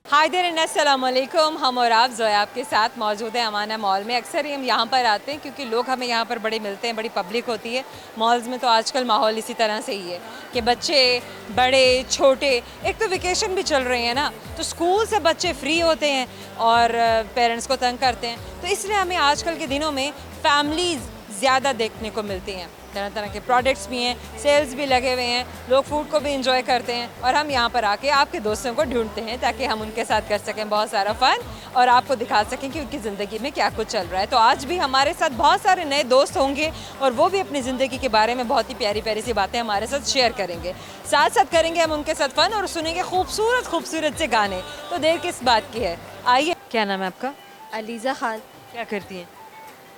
Hi there and अस्सलाम वालेकुम। हम और आप जोया आपके साथ मौजूद है अमाना मॉल में। अक्सर ही हम यहाँ पर आते हैं क्योंकि लोग हमें यहाँ पर बड़े मिलते हैं, बड़ी पब्लिक होती है मॉल्स में। तो आजकल माहौल इसी तरह से ही है कि बच्चे बड़े छोटे, एक तो वेकेशन भी चल रही है ना, तो स्कूल से बच्चे फ्री होते हैं और पेरेंट्स को तंग करते हैं। तो इसलिए हमें आजकल के दिनों में फैमिलीज़ ज़्यादा देखने को मिलती हैं। तरह तरह के प्रोडक्ट्स भी हैं, सेल्स भी लगे हुए हैं, लोग फूड को भी इंजॉय करते हैं और हम यहाँ पर आके आपके दोस्तों को ढूंढते हैं ताकि हम उनके साथ कर सकें बहुत सारा फ़न और आपको दिखा सकें कि उनकी ज़िंदगी में क्या कुछ चल रहा है। तो आज भी हमारे साथ बहुत सारे नए दोस्त होंगे और वो भी अपनी ज़िंदगी के बारे में बहुत ही प्यारी प्यारी सी बातें हमारे साथ शेयर करेंगे। साथ साथ करेंगे हम उनके साथ फ़न और सुनेंगे खूबसूरत खूबसूरत से गाने। तो देर किस बात की है, आइए। क्या नाम है आपका? अलीज़ा खान। क्या करती हैं?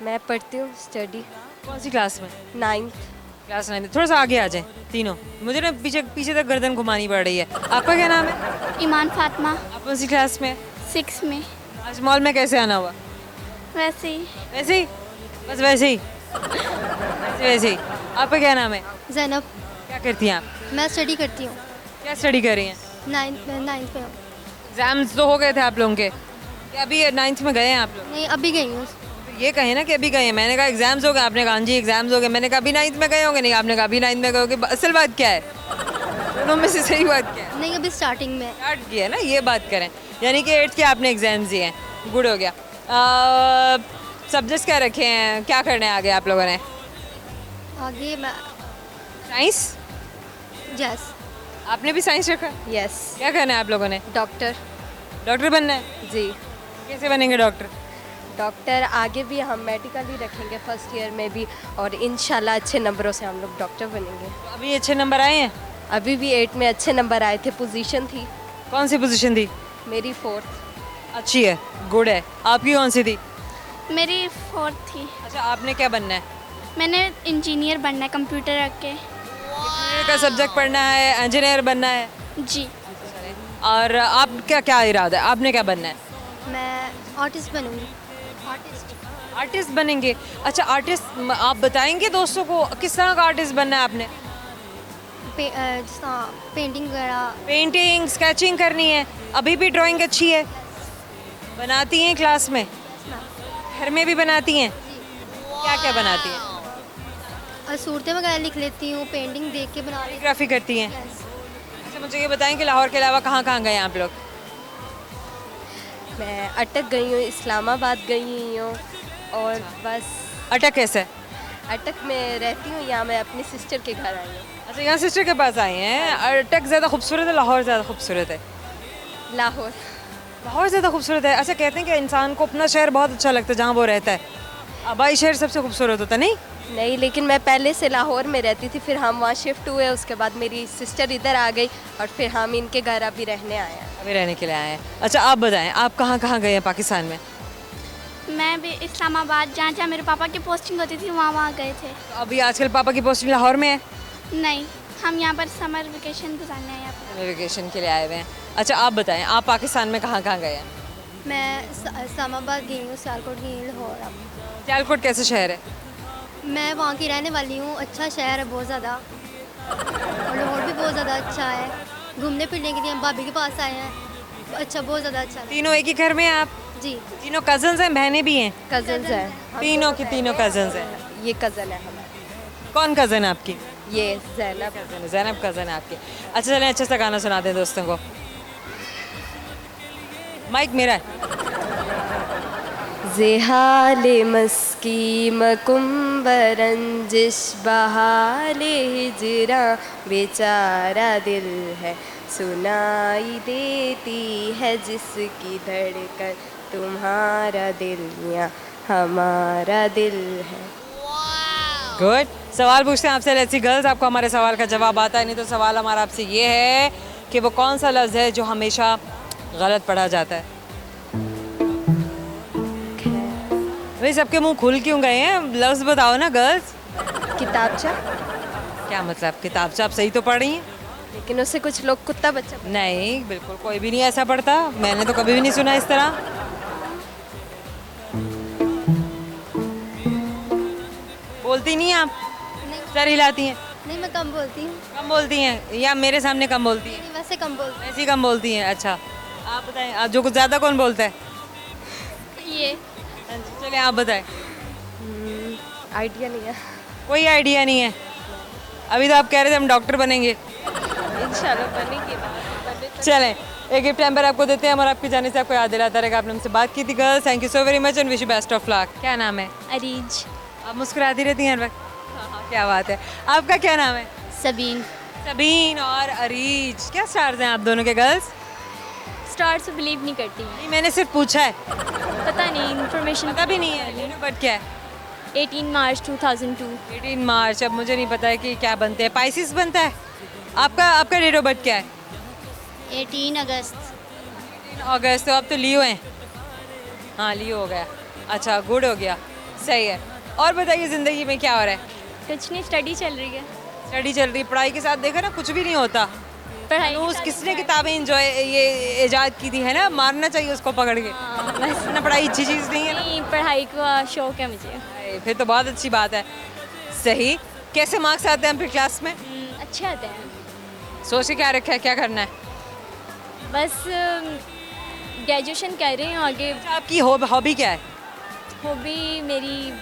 मैं पढ़ती हूँ स्टडी कौन सी क्लास में? 9th। क्लास 9। थोड़ा सा आगे आ जाएं तीनों, मुझे ना पीछे पीछे तक गर्दन घुमानी पड़ रही है। आपका क्या नाम है? ईमान फातिमा। आप कौन सी क्लास में? 6 में। आज मॉल में कैसे आना हुआ? वैसे ही। वैसे ही? बस वैसे ही? वैसे ही। आपका क्या नाम है? ज़ैनब। क्या करती हैं आप? मैं स्टडी करती हूँ, क्या स्टडी कर रही हैं? 9th में हूँ। एग्जाम्स तो हो गए थे आप लोगों के, क्या अभी 9th में गए हैं आप लोग? नहीं, अभी गई हूँ। ये कहे ना कि अभी गए हैं। मैंने कहा एग्जाम्स हो गए, आपने कहा हाँ जी एग्जाम्स हो गए। मैंने कहा अभी 9th में गए होंगे, नहीं आपने कहा अभी 9th में गए होंगे। असल बात क्या है, दोनों में से सही बात क्या है? नहीं, अभी स्टार्टिंग में। स्टार्ट किया है ना, ये बात करें। यानी कि 8th के आपने एग्जाम्स दिए हैं, गुड हो गया। सब्जेक्ट्स क्या रखे हैं, क्या करने आगे आप लोगों ने? आगे मैं साइंस? यस। आपने भी साइंस रखा है? यस। क्या करना है आप लोगों ने? डॉक्टर। डॉक्टर बनना है? जी। कैसे बनेंगे डॉक्टर? डॉक्टर आगे भी हम मेडिकल ही रखेंगे फर्स्ट ईयर में भी, और इंशाल्लाह अच्छे नंबरों से हम लोग डॉक्टर बनेंगे। तो अभी अच्छे नंबर आए हैं? अभी भी 8 में अच्छे नंबर आए थे। पोजीशन थी कौन सी पोजीशन थी? मेरी 4th। अच्छी है, गुड है। आपकी कौन सी थी? मेरी 4th थी। अच्छा, आपने क्या बनना है? मैंने इंजीनियर बनना है, कंप्यूटर रख के। इंजीनियर का सब्जेक्ट पढ़ना है, इंजीनियर बनना है। जी। और आप क्या क्या इरादा है, आपने क्या बनना है? मैं आर्टिस्ट बनूँगी। आर्टिस्ट। आर्टिस्ट बनेंगे? अच्छा, आर्टिस्ट आप बताएंगे दोस्तों को किस तरह का आर्टिस्ट बनना है आपने? जिस तरह पेंटिंग वगैरह। पेंटिंग, स्केचिंग करनी है? अभी भी ड्राइंग अच्छी है, बनाती हैं क्लास में, घर में भी बनाती हैं? क्या क्या बनाती हैं? सूरतें वगैरह लिख लेती हूँ, पेंटिंग देख के बना लेती कैलीग्राफी करती हैं? हूँ। Yes। अच्छा, मुझे ये बताएं कि लाहौर के अलावा कहाँ कहाँ गए हैं आप लोग? मैं अटक गई हूँ, इस्लामाबाद गई हुई हूँ, और बस। अटक कैसे है? अटक में रहती हूँ, यहाँ मैं अपनी सिस्टर के घर आई हूँ। अच्छा, यहाँ सिस्टर के पास आए हैं। अटक ज़्यादा खूबसूरत है, लाहौर ज़्यादा खूबसूरत है? लाहौर। लाहौर ज़्यादा खूबसूरत है? अच्छा, कहते हैं कि इंसान को अपना शहर बहुत अच्छा लगता है जहाँ वो रहता है। आबाई शहर सबसे खूबसूरत होता नहीं? नहीं, लेकिन मैं पहले से लाहौर में रहती थी, फिर हम वहाँ शिफ्ट हुए, उसके बाद मेरी सिस्टर इधर आ गई और फिर हम इनके घर अभी रहने आए हैं। अभी रहने के लिए आए हैं। अच्छा, आप बताएं आप कहाँ कहाँ गए हैं पाकिस्तान में? मैं भी इस्लामाबाद, जहाँ जहाँ मेरे पापा की पोस्टिंग होती थी वहाँ वहाँ गए थे। तो अभी आजकल पापा की पोस्टिंग लाहौर में है? नहीं, हम यहाँ पर समर वेकेशन गुजारने आए यहाँ पर। वेकेशन के लिए आए हुए हैं। अच्छा, आप बताएं आप पाकिस्तान में कहाँ कहाँ गए हैं? मैं इस्लामाबाद गई हूँ, सियालकोट गई हूँ, लाहौर। अब सियालकोट कैसे शहर है? मैं वहाँ की रहने वाली हूँ। अच्छा शहर है बहुत ज़्यादा, और लाहौर भी बहुत ज़्यादा अच्छा है। घूमने फिरने के लिए हम भाभी के पास आए हैं। अच्छा, बहुत ज़्यादा अच्छा है। तीनों एक ही घर में हैं आप? जी। तीनों कजन्स हैं, बहनें भी हैं? कजन्स हैं हम तीनों दोनों की तीनों बहनें, cousins हैं। ये कज़न है हमारी। कौन कज़न है आपकी? ये ज़ैनब। कज़न है, ज़ैनब कज़न है आपकी। अच्छा, चलें अच्छा सा गाना सुनाते हैं दोस्तों को। माइक मेरा है। ज़ेहाले मस्की मकुम्बरंजिश बहाले हिजरा बेचारा दिल है, सुनाई देती है जिसकी धड़कन, तुम्हारा दिल या हमारा दिल है। गुड। सवाल पूछते हैं आपसे लेट्स सी गर्ल्स, आपको हमारे सवाल का जवाब आता है? नहीं तो सवाल हमारा आपसे ये है कि वो कौन सा लफ्ज़ है जो हमेशा गलत पढ़ा जाता है? भाई सबके मुंह खुल क्यों गए हैं, लफ्ज़ बताओ ना गर्ल्स। किताबचा। क्या मतलब किताबचा? आप सही तो पढ़ रही हैं। लेकिन उससे कुछ लोग कुत्ता बच्चा नहीं, बिल्कुल कोई भी नहीं ऐसा पढ़ता, मैंने तो कभी भी नहीं सुना इस तरह। बोलती नहीं आप? नहीं, सर हिलाती हैं? नहीं, मैं कम बोलती हूँ। कम बोलती हैं या मेरे सामने कम बोलती हैं? नहीं, वैसे कम बोलती ऐसी कम बोलती हैं। अच्छा, आप बताएं, आप जो कुछ ज़्यादा कौन बोलता है? ये चलिए आप बताएं। आइडिया नहीं है। कोई आइडिया नहीं है? अभी तो आप कह रहे थे हम डॉक्टर बनेंगे। इंशाल्लाह बनेगी ना। चलें, एक गिफ्ट हैम्पर आपको देते हैं और आपकी जाने से आपको याद दिलाता रहेगा आपने हमसे बात की थी। Girls, thank you so very much and wish you best of luck. क्या नाम है? अरीज आप मुस्कुराती रहती हैं हर वक्त। हाँ, क्या बात है। आपका क्या नाम है? सबीन। सबीन और अरीज, क्या स्टार्स हैं आप दोनों के गर्ल्स? स्टार से बिलीव नहीं करती, नहीं, मैंने सिर्फ पूछा है, पता नहीं, इन्फॉर्मेशन पता भी नहीं है। यू नो बट क्या है? 18 मार्च 2002। 18 मार्च। अब मुझे नहीं पता है कि क्या बनते हैं। पाइसिस बनता है। आपका आपका डेट ऑफ बर्थ क्या है? 18 अगस्त। 18 अगस्त। तो अब तो लियो हैं। हाँ, लियो हो गया। अच्छा, गुड हो गया, सही है। और बताइए ज़िंदगी में क्या हो रहा है? कुछ नहीं, स्टडी चल रही है। स्टडी चल रही, पढ़ाई के साथ देखा ना कुछ भी नहीं होता। पढ़ाई उस किसने किताबें इंजॉय ये इजाद की थी, है ना? मारना चाहिए उसको पकड़ के। बस ना, पढ़ाई अच्छी चीज़ नहीं है ना। नहीं, पढ़ाई का शौक है मुझे। अरे, फिर तो बहुत अच्छी बात है। सही। कैसे मार्क्स आते हैं फिर क्लास में? अच्छे आते हैं। सोच के क्या रखा है, क्या करना है? बस ग्रेजुएशन कर रही हूँ आगे। अच्छा, आपकी हॉबी क्या है? हॉबी मेरी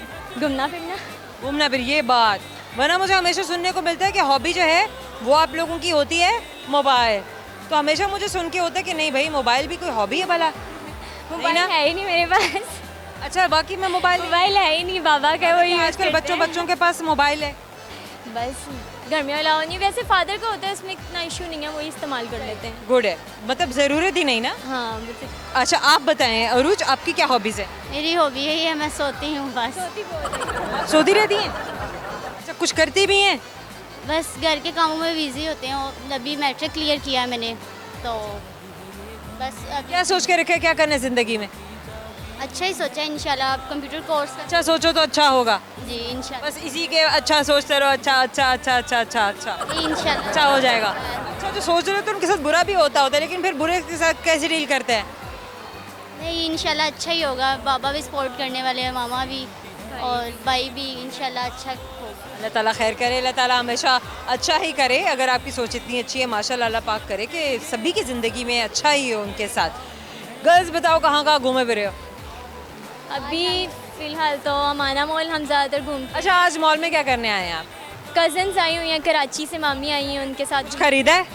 घूमना फिरना। घूमना फिर, ये बात। वरना मुझे हमेशा सुनने को मिलता है कि हॉबी जो है वो आप लोगों की होती है मोबाइल। तो हमेशा मुझे सुन के होता है कि नहीं भाई, मोबाइल भी कोई हॉबी है भला? मोबाइल ना? है ही नहीं मेरे पास। अच्छा, बाकी में मोबाइल मोबाइल है ही नहीं, बाबा का वही आजकल बच्चों के पास मोबाइल है। बस घर में अलाउ नहीं। वैसे फादर का होता है, उसमें इतना इशू नहीं है, वही इस्तेमाल कर लेते हैं। गुड है, मतलब ज़रूरत ही नहीं ना। हाँ वैसे अच्छा, आप बताएं अरूज, आपकी क्या हॉबीज़ है? मेरी हॉबी यही है, मैं सोती हूँ बस। सोती रहती हैं? अच्छा, कुछ करती भी हैं? बस घर के कामों में बिजी होते हैं। और अभी मैट्रिक क्लियर किया मैंने, तो बस अभी क्या सोच के रखा है, क्या करना है ज़िंदगी में? अच्छा ही सोचा है, इंशाल्लाह कंप्यूटर कोर्स कर। अच्छा सोचो तो अच्छा होगा। जी इंशाल्लाह। बस इसी के अच्छा सोचते रहो। अच्छा अच्छा अच्छा अच्छा अच्छा अच्छा इंशाल्लाह अच्छा हो जाएगा। अच्छा, जो सोच रहे हो तो उनके साथ बुरा भी होता है, लेकिन फिर बुरे के साथ कैसे डील करते हैं? नहीं, इंशाल्लाह अच्छा ही होगा। बाबा भी सपोर्ट करने वाले हैं, मामा भी और भाई भी। इंशाल्लाह अच्छा होगा। अल्लाह ताला खैर करे, अल्लाह ताला हमेशा अच्छा ही करे। अगर आपकी सोच इतनी अच्छी है, माशाल्लाह, अल्लाह पाक करे कि सभी की ज़िंदगी में अच्छा ही हो उनके साथ। गर्ल्स बताओ, कहाँ कहाँ घूमे फिरे हो? अभी फ़िलहाल तो अमाना मॉल हम ज़्यादातर घूमते अच्छा, आज मॉल में क्या करने आए हैं आप? हैं। कज़न्स आई हुई हैं कराची से, मामी आई हैं, उनके साथ कुछ खरीदा है?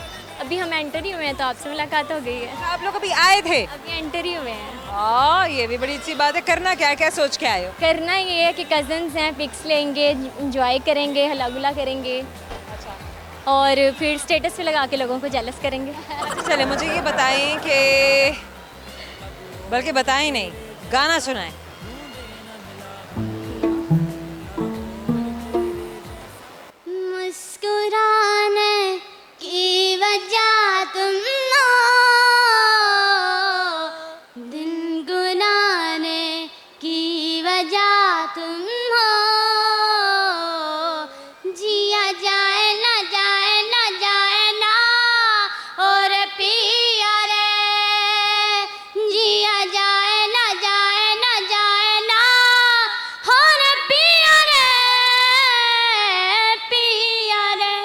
अभी हम एंटर ही हुए हैं, तो आपसे मुलाकात हो गई है। अच्छा, आप लोग अभी आए थे? अभी एंटर ही हुए हैं। हाँ, ये भी बड़ी अच्छी बात है। करना क्या है, क्या सोच के आए हो? करना ये है कि कज़न्स हैं, पिक्स लेंगे, इंजॉय करेंगे, हला गुला करेंगे और फिर स्टेटस पे लगा के लोगों को जेलस करेंगे। अच्छा, चले मुझे ये बताएं कि, बल्कि बताएं नहीं, गाना सुनाएं। मुस्कुराने की वजह तुम हो, दिन गुनाने की वजह तुम हो। जिया जाए ना जाए ना जाए ना और पिया रे, जिया जाए ना जाए ना जाए ना और पिया रे, पिया रे।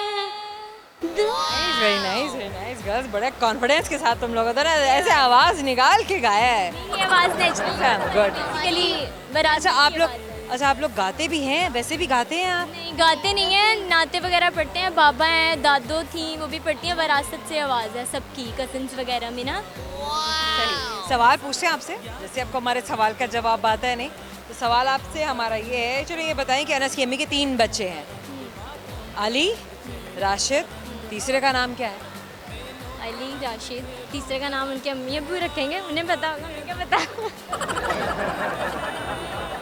Very nice, very nice girls. बड़े कॉन्फिडेंस के साथ तुम लोगों ने ना ऐसे आवाज़ निकाल के गाया है। ये आवाज़ नेचुरल है, गुड। बेसिकली बरात अच्छा, आप लोग, अच्छा आप लोग गाते भी हैं? वैसे भी गाते हैं आप? नहीं गाते नहीं हैं, नाते वगैरह पढ़ते हैं। बाबा हैं, दादो थी, वो भी पढ़ती हैं। विरासत से आवाज़ है सबकी, कज़न्स वगैरह में ना। सही। सवाल पूछते हैं आपसे, जैसे आपको हमारे सवाल का जवाब आता है नहीं, तो सवाल आपसे हमारा ये है, चलो ये बताएं कि अनस की अम्मी के 3 बच्चे हैं, अली, राशिद, तीसरे का नाम क्या है? अली, राशिद, तीसरे का नाम उनके अम्मी अब्बू रखेंगे, उन्हें पता होगा, उन्हें क्या पता।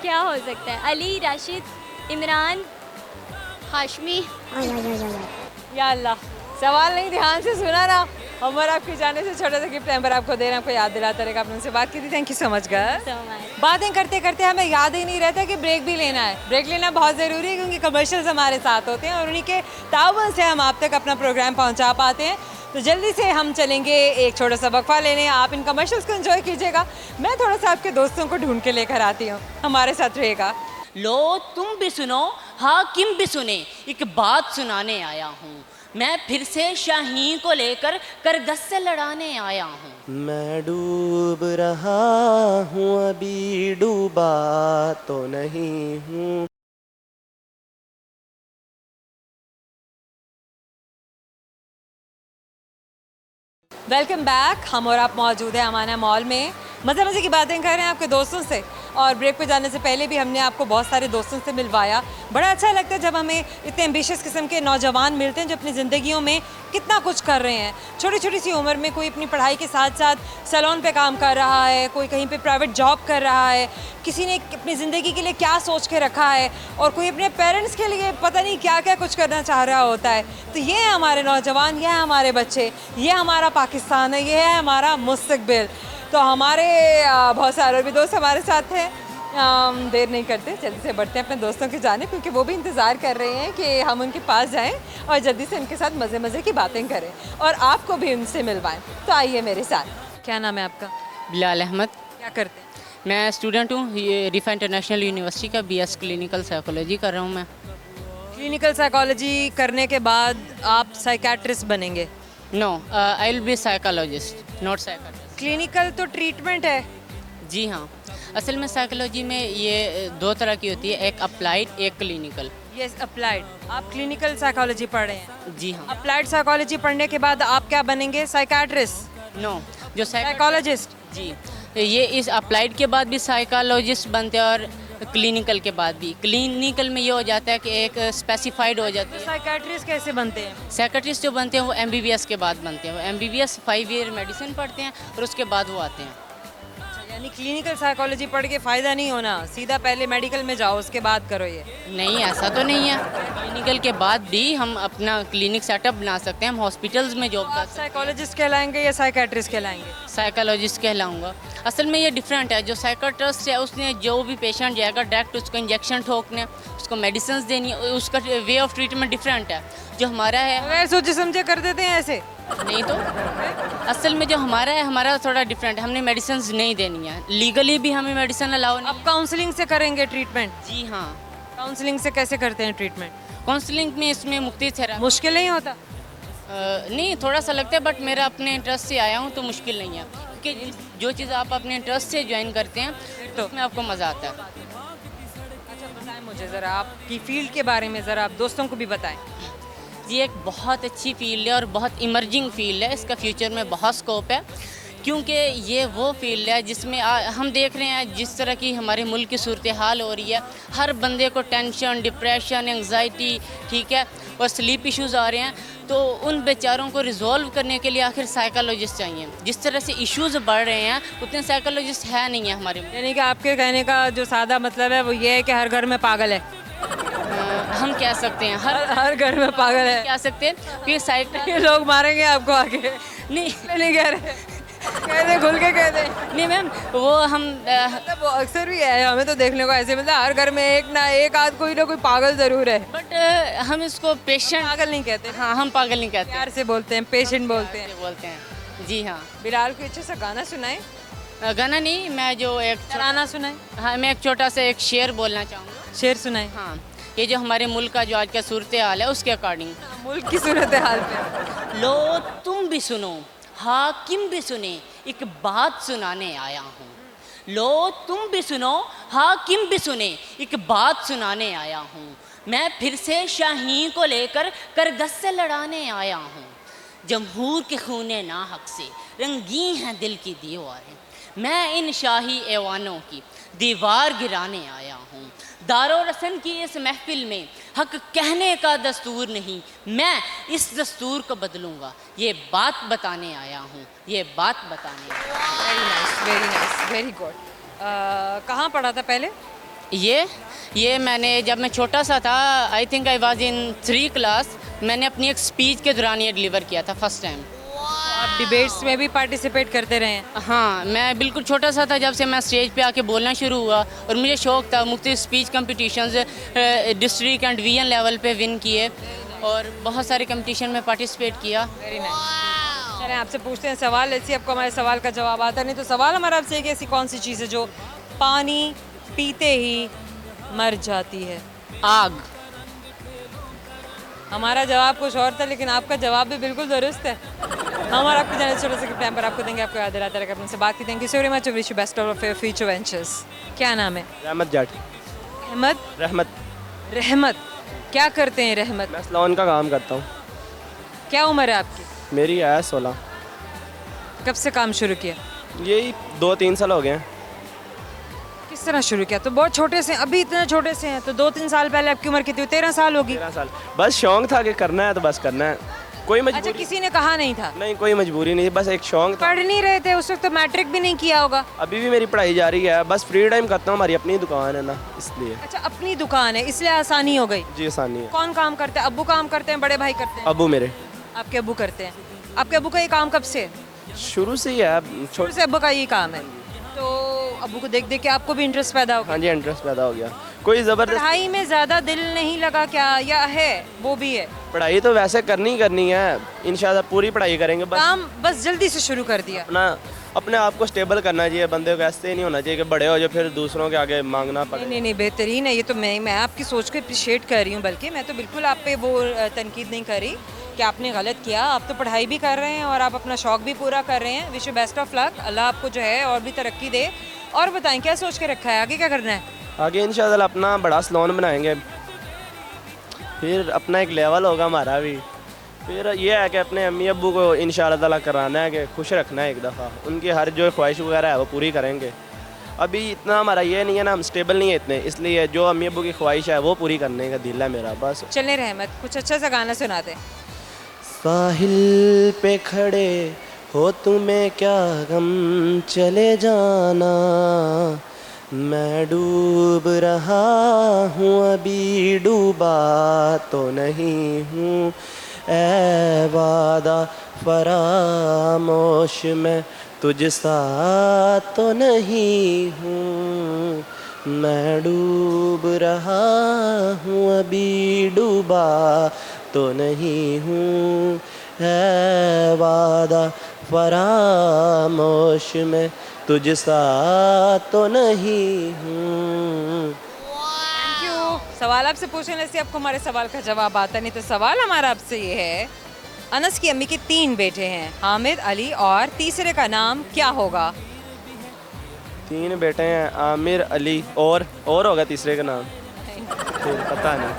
क्या हो सकता है? अली, राशिद, इमरान, हाशमी। या अल्लाह, सवाल नहीं ध्यान से सुना ना। हम और आपकी जाने से छोटा सा गिफ्ट हैम्पर आपको दे रहे हैं, आपको याद दिलाता रहेगा। आपने उनसे बात की थी, thank you so much girls. बातें करते करते हमें याद ही नहीं रहता कि ब्रेक भी लेना है। ब्रेक लेना बहुत ज़रूरी है क्योंकि कमर्शियल्स हमारे साथ होते हैं और उन्हीं के ताउन से हम आप तक अपना प्रोग्राम पहुंचा पाते हैं। तो जल्दी से हम चलेंगे एक छोटा सा वक्फा लेने। आप इन कमर्शियल्स को एंजॉय कीजिएगा, मैं थोड़ा सा आपके दोस्तों को ढूंढ के लेकर आती हूँ, हमारे साथ रहेगा। लो तुम भी सुनो, हाकिम भी सुने, एक बात सुनाने आया हूँ। मैं फिर से शाही को लेकर करगस से लड़ाने आया हूँ। मैं डूब रहा हूँ, अभी डूबा तो नहीं हूँ। Welcome back. हम और आप मौजूद हैं अमाना मॉल में, मज़े मज़े की बातें कर रहे हैं आपके दोस्तों से। और ब्रेक पे जाने से पहले भी हमने आपको बहुत सारे दोस्तों से मिलवाया। बड़ा अच्छा लगता है जब हमें इतने एम्बिशियस किस्म के नौजवान मिलते हैं जो अपनी ज़िंदगियों में कितना कुछ कर रहे हैं। छोटी छोटी सी उम्र में कोई अपनी पढ़ाई के साथ साथ सैलून पे काम कर रहा है, कोई कहीं पे प्राइवेट जॉब कर रहा है, किसी ने अपनी ज़िंदगी के लिए क्या सोच के रखा है, और कोई अपने पेरेंट्स के लिए पता नहीं क्या क्या कुछ करना चाह रहा होता है। तो ये है हमारे नौजवान, ये है हमारे बच्चे, ये हमारा पाकिस्तान है, ये है हमारा मुस्तकबिल। तो हमारे बहुत सारे भी दोस्त हमारे साथ हैं। देर नहीं करते, जल्दी से बढ़ते हैं अपने दोस्तों की जानिब, क्योंकि वो भी इंतज़ार कर रहे हैं कि हम उनके पास जाएं और जल्दी से उनके साथ मज़े मज़े की बातें करें और आपको भी उनसे मिलवाएं। तो आइए मेरे साथ। क्या नाम है आपका? बिलाल अहमद। क्या करते हैं? मैं स्टूडेंट हूँ, ये रिफा इंटरनेशनल यूनिवर्सिटी का BS क्लिनिकल साइकोलॉजी कर रहा हूँ मैं। क्लिनिकल साइकोलॉजी करने के बाद आप साइकेट्रिस्ट बनेंगे? No, I will be psychologist, not psychiatrist. Clinical तो ट्रीटमेंट है। जी हाँ, असल में साइकोलॉजी में ये दो तरह की होती है, एक अप्लाइड, एक क्लिनिकल। Yes, applied. आप क्लिनिकल साइकोलॉजी पढ़ रहे हैं? जी हाँ। अप्लाइड साइकोलॉजी पढ़ने के बाद आप क्या बनेंगे? साइकेट्रिस्ट? नो, जो साइकोलॉजिस्ट? जी, ये इस अप्लाइड के बाद भी साइकोलॉजिस्ट बनते हैं और क्लिनिकल के बाद भी। क्लिनिकल में ये हो जाता है कि एक स्पेसिफाइड हो जाती है। साइकेट्रिस्ट कैसे बनते हैं? साइकेट्रिस्ट जो बनते हैं वो MBBS के बाद बनते हैं। वो MBBS 5 ईयर मेडिसिन पढ़ते हैं और उसके बाद वो आते हैं। यानी क्लिनिकल साइकोलॉजी पढ़ के फ़ायदा नहीं होना, सीधा पहले मेडिकल में जाओ उसके बाद करो ये? नहीं, ऐसा तो नहीं है। क्लिनिकल के बाद भी हम अपना क्लिनिक सेटअप बना सकते हैं, हम हॉस्पिटल्स में जॉब कर आप सकते हैं। साइकोलॉजिस्ट कहलाएंगे या साइकेट्रिस्ट कहलाएंगे? साइकोलॉजिस्ट कहलाऊंगा। असल में ये डिफरेंट है। जो साइकोट्रिस्ट है उसने जो भी पेशेंट जाएगा डायरेक्ट उसको इंजेक्शन ठोकने, उसको मेडिसिन देनी, उसका वे ऑफ ट्रीटमेंट डिफरेंट है। जो हमारा है वैसे सोचे समझे कर देते हैं ऐसे? नहीं तो असल में जो हमारा है, हमारा थोड़ा डिफरेंट है। हमने मेडिसिन नहीं देनी है, लीगली भी हमें मेडिसिन अलाउ नहीं। आप काउंसलिंग से करेंगे ट्रीटमेंट? जी हाँ। काउंसलिंग से कैसे करते हैं ट्रीटमेंट? काउंसलिंग में इसमें मुफ्ती थेरापी। मुश्किल नहीं होता? नहीं, थोड़ा सा लगता है, बट मेरा अपने इंटरेस्ट से आया हूँ तो मुश्किल नहीं है, क्योंकि जो चीज़ आप अपने इंटरेस्ट से ज्वाइन करते हैं तो उसमें आपको मज़ा आता है। अच्छा, बताएं मुझे ज़रा आपकी फील्ड के बारे में, ज़रा आप दोस्तों को भी बताएं। ये एक बहुत अच्छी फील्ड है और बहुत इमर्जिंग फील्ड है। इसका फ्यूचर में बहुत स्कोप है, क्योंकि ये वो फील्ड है जिसमें हम देख रहे हैं जिस तरह की हमारे मुल्क की सूरत हाल हो रही है। हर बंदे को टेंशन, डिप्रेशन, एंग्जाइटी, ठीक है, और स्लीप इश्यूज़ आ रहे हैं। तो उन बेचारों को रिजॉल्व करने के लिए आखिर साइकोलॉजिस्ट चाहिए। जिस तरह से इश्यूज़ बढ़ रहे हैं उतने साइकोलॉजिस्ट है नहीं है हमारे में। यानी कि आपके कहने का जो सादा मतलब है वो ये है कि हर घर में पागल है? हम कह सकते हैं हर घर में पागल है। कह सकते हैं कि ये लोग मारेंगे आपको आगे। नहीं नहीं कह रहे, कह दे, खुल के कह दे। नहीं मैम, वो हम मतलब वो अक्सर भी है, हमें तो देखने को ऐसे मिलता है, हर घर में एक ना एक आध कोई ना कोई पागल जरूर है। बट हम इसको पेशेंट पागल नहीं कहते। हाँ, हम पागल नहीं कहते, प्यार से बोलते हैं, पेशेंट बोलते हैं। बोलते हैं। जी हाँ। बिलाल को अच्छे से गाना सुनाए? गाना नहीं, मैं जो एक तराना सुनाए? हाँ, मैं एक छोटा सा एक शेर बोलना चाहूँगा। शेर सुनाए। हाँ, ये जो हमारे मुल्क का जो आज का सूरत हाल है उसके अकॉर्डिंग। मुल्क की सूरत हाल पे लो तुम भी सुनो, हाकिम भी सुने, एक बात सुनाने आया हूँ। लो तुम भी सुनो, हाकिम भी सुने, एक बात सुनाने आया हूँ। मैं फिर से शाही को लेकर करगस से लड़ाने आया हूँ। जमहूर के खूने नाहक से रंगी हैं दिल की दीवारें। मैं इन शाही ऐवानों की दीवार गिराने आया हूँ। दारो रसन की इस महफिल में हक कहने का दस्तूर नहीं, मैं इस दस्तूर को बदलूंगा। ये बात बताने आया हूँ, ये बात बताने। Very nice, very nice, very good. कहाँ पढ़ा था पहले? ये मैंने जब मैं छोटा सा था, I think I was in 3 class, मैंने अपनी एक स्पीच के दौरान ये डिलीवर किया था फर्स्ट टाइम। आप डिबेट्स में भी पार्टिसिपेट करते रहे हैं? हाँ, मैं बिल्कुल छोटा सा था जब से मैं स्टेज पे आके बोलना शुरू हुआ, और मुझे शौक़ था। मुख्तलिफ speech competitions district and division level पे विन किए और बहुत सारे कंपटीशन में पार्टिसिपेट किया। Very nice. चलें आपसे पूछते हैं सवाल। ऐसी आपको हमारे सवाल का जवाब आता नहीं, तो सवाल हमारा आपसे एक ऐसी कौन सी चीज़ है जो पानी पीते ही मर जाती है? आग। हमारा जवाब कुछ और था, लेकिन आपका जवाब भी बिल्कुल दुरुस्त है। हम और आपके जाने छोटे से टाइम पर आपको देंगे, आपको याद दिलाते रहेगा अपने से बात की। Thank you so very much, wish you best of your future ventures. क्या नाम है? रहमत जाट। अहमद रहमत। रहमत, क्या करते हैं रहमत? मैं सलोन का काम करता हूँ। क्या उम्र है आपकी? मेरी है 16। कब से काम शुरू किया? यही 2-3 साल हो गए हैं। किस तरह शुरू किया? तो बहुत छोटे से, अभी इतने छोटे से हैं, तो 2-3 साल पहले आपकी उम्र कितनी हुई? 13 साल होगी। 13 साल। बस शौक था कि करना है तो बस करना है, कोई अच्छा, मजबूरी किसी ने कहा नहीं था? नहीं, कोई मजबूरी नहीं, बस एक शौक था। पढ़ नहीं रहे थे उस वक्त? तो मैट्रिक भी नहीं किया होगा। अभी भी मेरी पढ़ाई जारी है, बस फ्री टाइम करता हूँ, हमारी अपनी दुकान है ना, इसलिए। अच्छा, अपनी दुकान है इसलिए आसानी हो गई। जी आसानी है। कौन काम करते हैं? अब्बू काम करते हैं, बड़े भाई करते हैं? अबू मेरे आपके अब्बू करते हैं। आपके अब्बू का ये काम कब से है? शुरू से ही है। शुरू से अब्बू का ये काम है, तो अब्बू को देख देख के आपको भी इंटरेस्ट पैदा हो गया। हाँ जी, इंटरेस्ट पैदा हो गया। कोई ज़बरदस्त पढ़ाई में ज़्यादा दिल नहीं लगा क्या, या है वो भी है? पढ़ाई तो वैसे करनी है, इंशाल्लाह पूरी पढ़ाई करेंगे। बस काम बस जल्दी से शुरू कर दिया। अपने आप को स्टेबल करना चाहिए बंदे को, ऐसे नहीं होना चाहिए कि बड़े हो जाए फिर दूसरों के आगे मांगना पड़े। नहीं नहीं, बेहतरीन है ये तो। मैं आपकी सोच को अप्रिशिएट कर रही हूँ, बल्कि मैं तो बिल्कुल आप पे वो तनकीद नहीं कर रही कि आपने गलत किया। आप तो पढ़ाई भी कर रहे हैं और आप अपना शौक भी पूरा कर रहे हैं। Wish you best of luck, अल्लाह आपको जो है और भी तरक्की दे। और बताएं, क्या सोच के रखा है, आगे क्या करना है? आगे इंशाल्लाह अपना बड़ा सलोन बनाएंगे, फिर अपना एक लेवल होगा हमारा भी। फिर ये है कि अपने अम्मी अब्बू को इंशाल्लाह ताला कराना है कि खुश रखना है एक दफ़ा, उनकी हर जो ख्वाहिश वगैरह है वो पूरी करेंगे। अभी इतना हमारा ये नहीं है ना, हम स्टेबल नहीं है इतने, इसलिए जो अम्मी अब्बू की ख्वाहिश है वो पूरी करने का दिल है मेरा बस। चलें रहमत, कुछ अच्छा सा गाना सुनाते। साहिल पे खड़े हो तुम्हें क्या गम, चले जाना, मैं डूब रहा हूँ अभी डूबा तो नहीं हूँ, ऐ वादा फरामोश मैं तुझ सा तो नहीं हूँ, मैं डूब रहा हूँ अभी डूबा तो नहीं हूँ, है वादा फरामोश में तुझ सा तो नहीं हूँ। Thank you. सवाल आपसे पूछने से आपको हमारे सवाल का जवाब आता नहीं, तो सवाल हमारा आपसे ये है, अनस की अम्मी के 3 बेटे हैं, हामिद, अली और तीसरे का नाम क्या होगा? 3 बेटे हैं, आमिर, अली और होगा तीसरे का नाम फिर पता नहीं।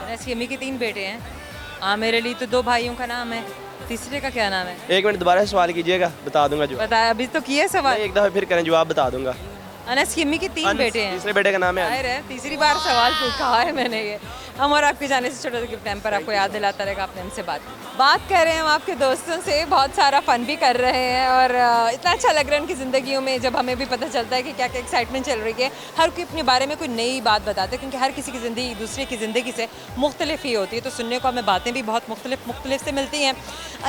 अनस की अम्मी के 3 बेटे हैं, आमिर, अली, तो 2 भाइयों का नाम है, तीसरे का क्या नाम है? 1 मिनट दोबारा सवाल कीजिएगा, बता दूंगा जवाब। बताया, अभी तो किया सवाल। एक दफ़ा फिर करें, जवाब बता दूंगा। अनस की अम्मी के 3 बेटे हैं, तीसरे बेटे का नाम है जाहिर है तीसरी बार सवाल पूछा है मैंने ये। हम और आपके जाने से छोटे से गिफ्ट टाइम पर आपको याद दिलाता रहेगा, आपने हमसे बात कर रहे हैं हम आपके दोस्तों से, बहुत सारा फ़न भी कर रहे हैं और इतना अच्छा लग रहा है उनकी ज़िंदगियों में जब हमें भी पता चलता है कि क्या क्या एक्साइटमेंट चल रही है। हर कोई अपने बारे में कोई नई बात बताते हैं, क्योंकि हर किसी की ज़िंदगी दूसरे की ज़िंदगी से मुख्तलिफ ही होती है, तो सुनने को हमें बातें भी बहुत मुख्तलिफ से मिलती हैं।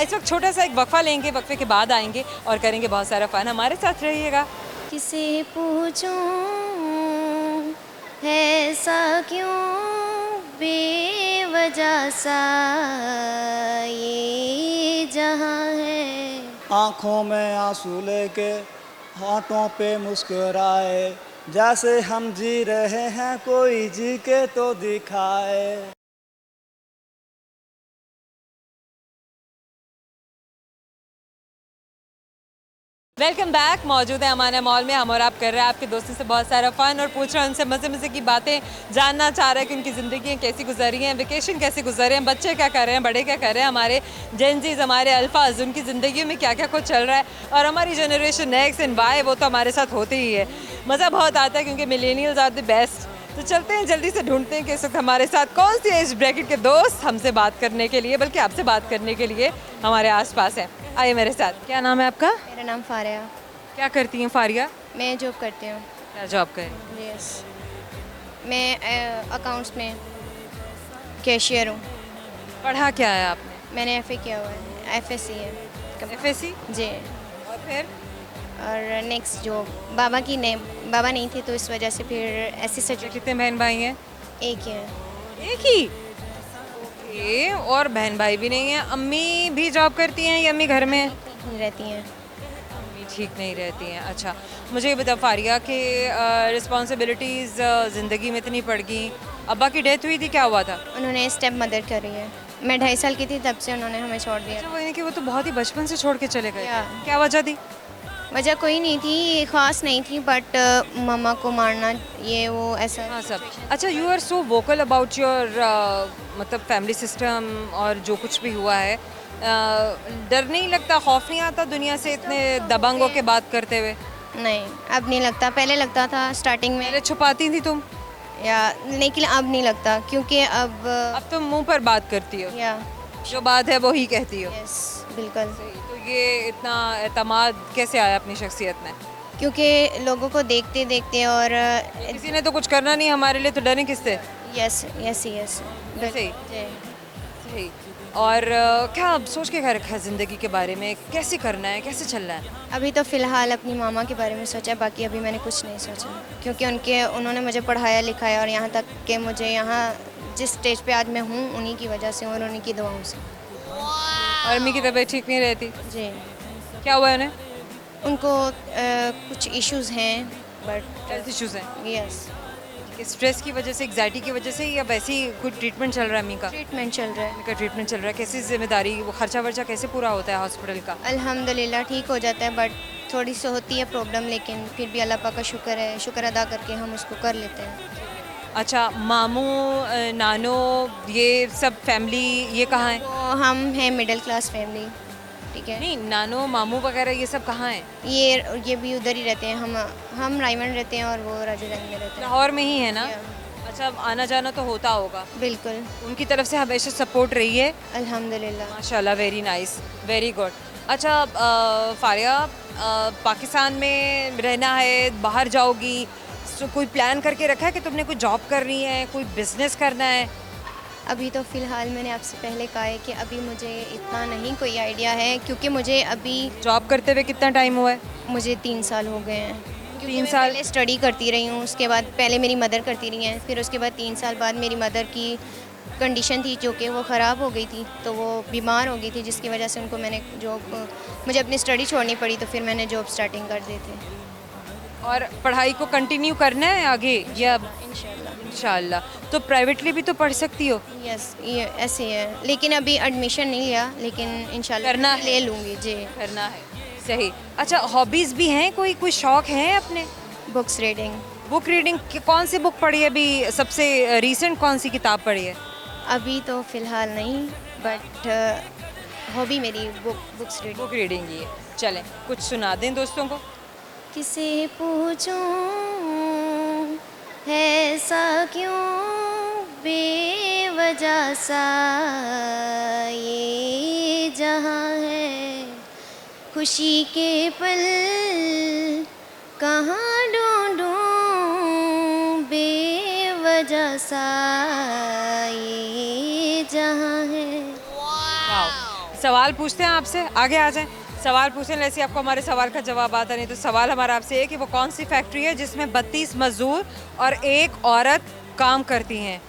इस वक्त छोटा सा एक वक्फा लेंगे, वक्फे के बाद आएंगे और करेंगे बहुत सारा फ़न। हमारे साथ रहिएगा। किसे पूछूं ऐसा क्यों बेवजह सा ये जहां है, आँखों में आंसू लेके होठों पे मुस्कुराए, जैसे हम जी रहे हैं कोई जी के तो दिखाए। Welcome back. मौजूद है अमाना मॉल में, हम और आप कर रहे हैं आपके दोस्तों से बहुत सारा फ़न और पूछ रहे हैं उनसे मज़े की बातें, जानना चाह रहे हैं कि उनकी ज़िंदगी कैसी गुजरी हैं, वेकेशन कैसे गुजरे हैं, बच्चे क्या कर रहे हैं, बड़े क्या कर रहे हैं, हमारे जेनजीज, हमारे अल्फाज, उनकी ज़िंदगी में क्या क्या कुछ चल रहा है। और हमारी जनरेशन एक्स एंड वाई, वो तो हमारे साथ होती ही है। मज़ा बहुत आता है क्योंकि मिलेनियल्स आर द बेस्ट। तो चलते हैं, जल्दी से ढूंढते हैं कि इस वक्त हमारे साथ कौन सी एज ब्रैकेट के दोस्त हमसे बात करने के लिए, बल्कि आपसे बात करने के लिए हमारे आसपास हैं। आइए मेरे साथ। क्या नाम है आपका? मेरा नाम फारिया। क्या करती हैं फारिया? मैं जॉब करती हूँ। क्या जॉब करें? यस, मैं अकाउंट्स में कैशियर हूँ। पढ़ा क्या है आपने? मैंने एफए किया हुआ है, एफएससी है। एफएससी? जी। और फिर? और नेक्स्ट जॉब बाबा नहीं थे, तो इस वजह से फिर ऐसी सच। कितने बहन भाई हैं? एक ही है। एक ही? ओके। और बहन भाई भी नहीं है? अम्मी भी जॉब करती हैं या अम्मी घर में रहती हैं? अम्मी ठीक नहीं रहती हैं। अच्छा, मुझे ये बता फारिया कि रिस्पॉन्सिबिलिटीज़ ज़िंदगी में इतनी पड़ गई अब्बा की डेथ हुई थी, क्या हुआ था? उन्होंने स्टेप मदर करी है। मैं 2.5 साल की थी तब से उन्होंने हमें छोड़ दिया। अच्छा, वो यानी कि वो तो बहुत ही बचपन से छोड़ के चले गए। या। क्या वजह थी? वजह कोई नहीं थी, ख़ास नहीं थी, बट मम्मा को मारना ये वो ऐसा। हाँ सब। अच्छा, you are so vocal about your मतलब फैमिली सिस्टम और जो कुछ भी हुआ है, डर नहीं लगता, खौफ नहीं आता दुनिया से इतने दबंग होके बात करते हुए? नहीं, अब नहीं लगता, पहले लगता था स्टार्टिंग में, पहले छुपाती थी तुम, या लेकिन अब नहीं लगता, क्योंकि अब तुम मुंह पर बात करती हो, या जो बात है वो ही कहती हो। यस बिल्कुल। तो ये इतना एतमाद कैसे आया अपनी शख्सियत में? क्योंकि लोगों को देखते देखते और किसी ने तो कुछ करना नहीं हमारे लिए, तो डरें किससे? यस यस यस ऐसे ही? जी। सही। और क्या अब सोच के क्या रखा है ज़िंदगी के बारे में, कैसे करना है, कैसे चलना है? अभी तो फ़िलहाल अपनी मामा के बारे में सोचा, बाकी अभी मैंने कुछ नहीं सोचा, क्योंकि उन्होंने मुझे पढ़ाया लिखाया और यहाँ तक कि मुझे यहाँ जिस स्टेज पे आज मैं हूँ उन्हीं की वजह से और उन्हीं की दुआओं से। और अम्मी की तबीयत ठीक नहीं रहती? जी। क्या हुआ है उन्हें? उनको कुछ इश्यूज़ हैं, बट हेल्थ इश्यूज़ हैं? यस। स्ट्रेस की वजह से, एग्जाइटी की वजह से, या वैसे ही कोई ट्रीटमेंट चल रहा है अम्मी का? ट्रीटमेंट चल रहा है। अम्मी का ट्रीटमेंट चल रहा है, कैसी जिम्मेदारी, वो खर्चा वर्चा कैसे पूरा होता है हॉस्पिटल का? अल्हम्दुलिल्लाह ठीक हो जाता है, बट थोड़ी सी होती है प्रॉब्लम, लेकिन फिर भी अल्लाह पाक का शुक्र है, शुक्र अदा करके हम उसको कर लेते हैं। अच्छा, मामू नानो ये सब फैमिली ये कहाँ है? तो हम हैं मिडिल क्लास फैमिली, ठीक है। नहीं, नानो मामू वगैरह ये सब कहाँ हैं? ये भी उधर ही रहते हैं, हम रायमंड रहते हैं और वो राजधानी में रहते हैं। लाहौर में ही है ना? या। अच्छा, आना जाना तो होता होगा। बिल्कुल, उनकी तरफ से हमेशा सपोर्ट रही है? अल्हम्दुलिल्लाह। माशाल्लाह, वेरी नाइस, वेरी गुड। अच्छा फारिया, पाकिस्तान में रहना है, बाहर जाओगी, तो कोई प्लान करके रखा है कि तुमने कोई जॉब करनी है, कोई बिजनेस करना है? अभी तो फ़िलहाल मैंने आपसे पहले कहा है कि अभी मुझे इतना नहीं कोई आइडिया है, क्योंकि मुझे अभी जॉब करते हुए कितना टाइम हुआ है? मुझे 3 साल हो गए हैं। 3 साल? पहले स्टडी करती रही हूँ, उसके बाद पहले मेरी मदर करती रही हैं, फिर उसके बाद 3 साल बाद मेरी मदर की कंडीशन थी जो कि वो ख़राब हो गई थी, तो वो बीमार हो गई थी, जिसकी वजह से उनको मैंने मुझे अपनी स्टडी छोड़नी पड़ी, तो फिर मैंने जॉब स्टार्टिंग कर दी थी। और पढ़ाई को कंटिन्यू करना है आगे, या इंशाल्लाह? तो प्राइवेटली भी तो पढ़ सकती हो। यस, ये ऐसे है, लेकिन अभी एडमिशन नहीं लिया, लेकिन इंशाल्लाह करना है। ले लूँगी जी। करना है, सही। अच्छा, हॉबीज़ भी हैं, कोई शौक़ हैं अपने? Books reading. बुक रीडिंग, कौन सी बुक पढ़ी है अभी? सबसे रीसेंट कौन सी किताब पढ़ी है? अभी तो फ़िलहाल नहीं, बट हॉबी मेरी बुक्स रीडिंग। बुक रीडिंग ही है। चलें, कुछ सुना दें दोस्तों को। किसे पूछूं ऐसा क्यों बेवजह सा ये जहां है, खुशी के पल कहाँ ढूंढूं बेवजह सा ये जहां है। वाह। सवाल पूछते हैं आपसे, आगे आ जाएं। सवाल पूछने जैसे आपको हमारे सवाल का जवाब आता नहीं, तो सवाल हमारा आपसे है कि वो कौन सी फैक्ट्री है जिसमें 32 मजदूर और एक औरत काम करती हैं?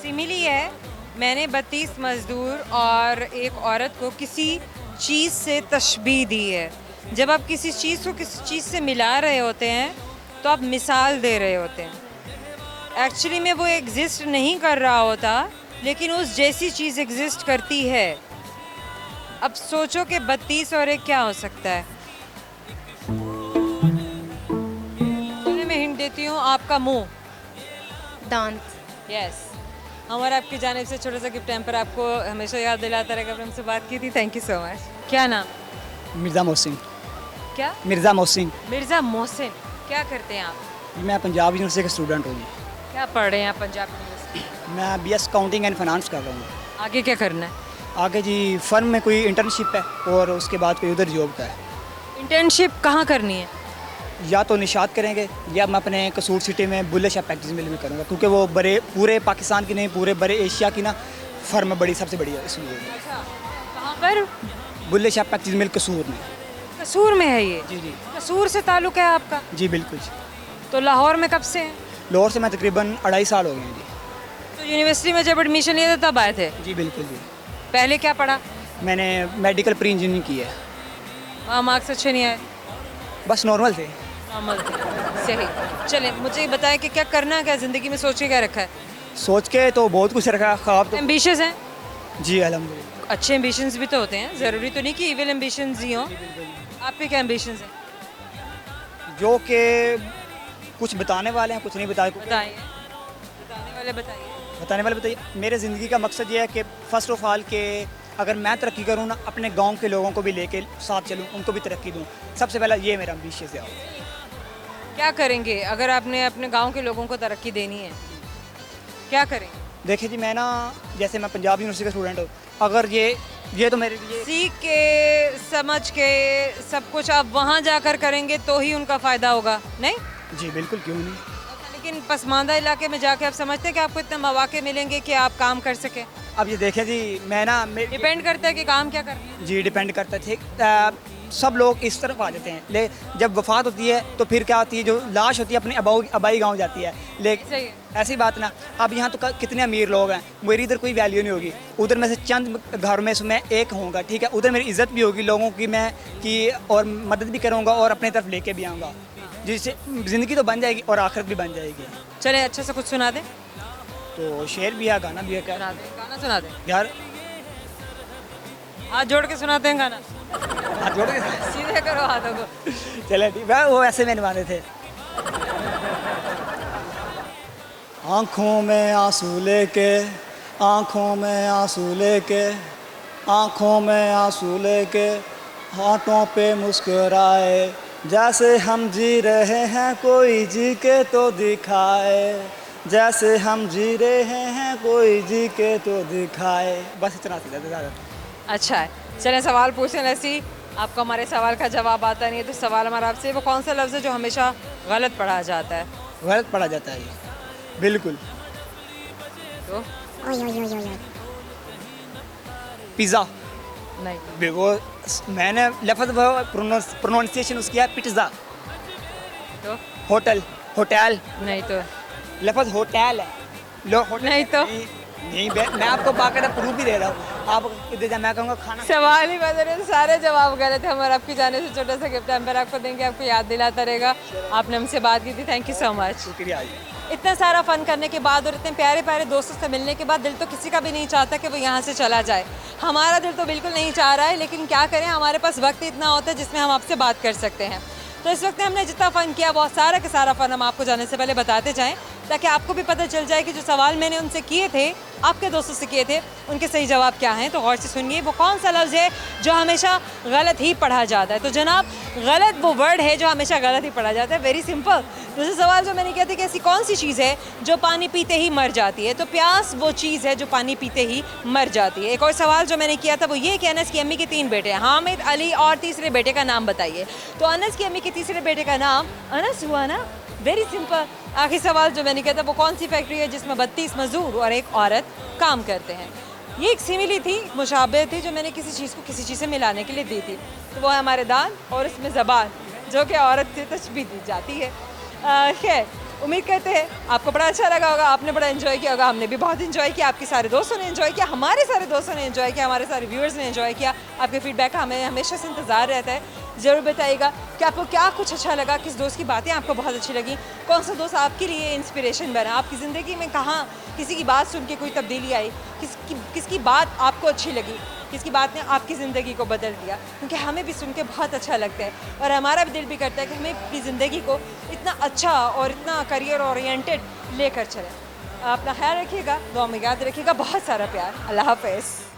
सिमिली है, मैंने 32 मजदूर और एक औरत को किसी चीज़ से तशबीह दी है। जब आप किसी चीज़ को किसी चीज़ से मिला रहे होते हैं तो आप मिसाल दे रहे होते हैं। एक्चुअली में वो एग्जिस्ट नहीं कर रहा होता, लेकिन उस जैसी चीज़ एग्जिस्ट करती है। अब सोचो कि 32 और एक क्या हो सकता है? चलिए मैं हिंट देती हूँ, आपका मुंह। दांत। यस। हमारा आपकी जानिब से छोटा सा गिफ्ट हैम्पर आपको हमेशा याद दिलाता रहेगा, हमसे बात की थी। Thank you so much. क्या नाम? मिर्ज़ा मोहसिन। क्या? मिर्ज़ा मोहसिन। मिर्ज़ा मोहसिन। क्या करते हैं आप? मैं पंजाब यूनिवर्सिटी का स्टूडेंट हूँ। क्या पढ़ रहे हैं आप पंजाब यूनिवर्सिटी? मैं BS अकाउंटिंग एंड फाइनेंस कर रहा हूँ। आगे क्या करना है? आगे जी फर्म में कोई इंटर्नशिप है और उसके बाद कोई उधर जॉब का है। इंटर्नशिप कहाँ करनी है? या तो निशात करेंगे या मैं अपने कसूर सिटी में बुल्ले शाह पैकेजिंग मिल में करूँगा, क्योंकि वो पूरे पाकिस्तान की नहीं, पूरे बड़े एशिया की ना फर्म बड़ी सबसे बड़ी है, इसलिए। अच्छा, कहाँ पर? बुल्ले शाह पैकेजिंग मिल कसूर में। कसूर में है ये? जी जी कसूर से ताल्लुक़ है आपका? जी बिल्कुल। तो लाहौर में कब से हैं? लाहौर से मैं तकरीबन 2.5 साल हो गए हैं जी। तो यूनिवर्सिटी में जब एडमिशन लिया था तब आए थे? जी बिल्कुल जी। पहले क्या पढ़ा? मैंने मेडिकल प्री इंजीनियरिंग की है। वहाँ मार्क्स अच्छे नहीं आए? बस नॉर्मल थे। नॉर्मल थे, सही। चलें, मुझे ये बताएं कि क्या करना है, क्या ज़िंदगी में सोच के क्या रखा है? सोच के तो बहुत कुछ रखा, ख्वाब तो एम्बिशियस हैं? जी अल्हम्दुलिल्लाह। अच्छे एम्बिशंस भी तो होते हैं, ज़रूरी तो नहीं कि इविल एम्बिशंस ही हों। आपके क्या एम्बिशंस हैं? जो कि कुछ बताने वाले हैं, कुछ नहीं बताए। बताइए, बताने वाले बताइए। बताने वाले बताइए। मेरे ज़िंदगी का मकसद ये है कि फ़र्स्ट ऑफ ऑल के अगर मैं तरक्की करूँ ना, अपने गांव के लोगों को भी लेके साथ चलूँ, उनको भी तरक्की दूँ। सबसे पहला ये मेरा एम्बिशियस है। क्या करेंगे अगर आपने अपने गांव के लोगों को तरक्की देनी है? क्या करेंगे? देखिए जी, मैं ना जैसे मैं पंजाब यूनिवर्सिटी का स्टूडेंट हूँ, अगर ये तो मेरे लिए सीख के, समझ के सब कुछ आप वहाँ जाकर करेंगे तो ही उनका फ़ायदा होगा, नहीं? जी बिल्कुल, क्यों नहीं। लेकिन पसमानदा इलाके में जाके आप समझते हैं कि आपको इतने मौके मिलेंगे कि आप काम कर सकें? अब ये देखें जी, मैं ना डिपेंड करता है कि काम क्या कर रहे हैं। जी डिपेंड करता है। सब लोग इस तरफ आ जाते हैं, ले जब वफात होती है तो फिर क्या होती है, जो लाश होती है अपने आबाई गांव जाती है। सही लेकिन है। ऐसी बात ना, अब यहाँ तो कितने अमीर लोग हैं, मेरी इधर कोई वैल्यू नहीं होगी। उधर में से चंद घर में से मैं एक होऊंगा, ठीक है, उधर मेरी इज्जत भी होगी लोगों की, मैं की और मदद भी करूँगा और अपने तरफ लेके भी आऊँगा, जिससे ज़िंदगी तो बन जाएगी और आखिरत भी बन जाएगी। चले, अच्छा से कुछ सुना दें। तो शेर भी है, गाना भी है। क्या सुना दें, गाना सुना दें। यार, हाथ जोड़ के सुनाते हैं गाना। हाथ जोड़ के सीधे करो हाथों को। चले ठीक है, वो ऐसे मैंने माने थे। आँखों में आंसू लेके, आँखों में आंसू लेके, आँखों में आंसू लेके, हाथों पे मुस्कुराए, जैसे हम जी रहे हैं कोई जी के तो दिखाए, जैसे हम जी रहे हैं कोई जी के तो दिखाए। बस इतना ज़्यादा। अच्छा है, चलें सवाल पूछें। ऐसी आपको हमारे सवाल का जवाब आता नहीं है तो सवाल हमारा आपसे, वो कौन सा लफ्ज़ है जो हमेशा गलत पढ़ा जाता है? गलत पढ़ा जाता है, बिल्कुल। तो पिज़्ज़ा। नहीं। वो मैंने लफ्ज़ प्रोनाउंसिएशन उसकी है पिज़्ज़ा। तो होटल, होटल नहीं। तो लफ्ज़ होटल है। होटल नहीं तो नहीं, मैं आपको बाकायदा प्रूफ भी दे रहा हूँ। आप इधर जा, मैं कहूँगा खाना। सवाल ही बदल रहे, सारे जवाब गलत है। हम और आपकी जाने से छोटा सा गिफ्ट हम आपको देंगे, आपको याद दिलाता रहेगा। आपने हमसे बात की थी, थैंक यू सो मच। शुक्रिया। इतना सारा फ़न करने के बाद और इतने प्यारे प्यारे दोस्तों से मिलने के बाद दिल तो किसी का भी नहीं चाहता कि वो यहाँ से चला जाए। हमारा दिल तो बिल्कुल नहीं चाह रहा है, लेकिन क्या करें, हमारे पास वक्त इतना होता है जिसमें हम आपसे बात कर सकते हैं। तो इस वक्त हमने जितना फ़न किया, बहुत सारा का सारा फ़न हम आपको जाने से पहले बताते जाएं, ताकि आपको भी पता चल जाए कि जो सवाल मैंने उनसे किए थे, आपके दोस्तों से किए थे, उनके सही जवाब क्या हैं। तो गौर से सुनिए, वो कौन सा लफ्ज़ है जो हमेशा गलत ही पढ़ा जाता है। तो जनाब, गलत वो वर्ड है जो हमेशा गलत ही पढ़ा जाता है। Very simple. दूसरा सवाल जो मैंने किया था कि ऐसी कौन सी चीज़ है जो पानी पीते ही मर जाती है? तो प्यास वो चीज़ है जो पानी पीते ही मर जाती है। एक और सवाल जो मैंने किया था वो ये कि अनस की अम्मी के 3 बेटे हैं, हामिद, अली और तीसरे बेटे का नाम बताइए। तो अनस की अम्मी के तीसरे बेटे का नाम अनस हुआ ना, वेरी सिंपल। आखिरी सवाल जो मैंने किया था वो कौन सी फैक्ट्री है जिसमें 32 मजदूर और एक औरत काम करते हैं? ये एक सिमिली थी, मुशाबे थी, जो मैंने किसी चीज़ को किसी चीज़ से मिलाने के लिए दी थी। तो वो है हमारे दान और इसमें ज़बान, जो कि औरत से तशबीह दी जाती है। खैर, उम्मीद करते हैं आपको बड़ा अच्छा लगा होगा, आपने बड़ा एंजॉय किया होगा, हमने भी बहुत एंजॉय किया, आपके सारे दोस्तों ने एंजॉय किया, हमारे सारे दोस्तों ने एंजॉय किया, हमारे सारे व्यूअर्स ने एंजॉय किया। आपके फीडबैक का हमें हमेशा से इंतज़ार रहता है। ज़रूर बताइएगा कि आपको क्या कुछ अच्छा लगा, किस दोस्त की बातें आपको बहुत अच्छी लगी, कौन सा दोस्त आपके लिए इंस्पिरेशन बना, आपकी ज़िंदगी में कहाँ किसी की बात सुन के कोई तब्दीली आई, किसकी बात आपको अच्छी लगी, किसकी बात ने आपकी ज़िंदगी को बदल दिया। क्योंकि हमें भी सुन के बहुत अच्छा लगता है और हमारा भी दिल भी करता है कि हमें अपनी ज़िंदगी को इतना अच्छा और इतना करियर ओरिएंटेड लेकर चलें। अपना ख्याल रखिएगा, दुआ में याद रखिएगा, बहुत सारा प्यार। अल्लाह हाफ़िज़।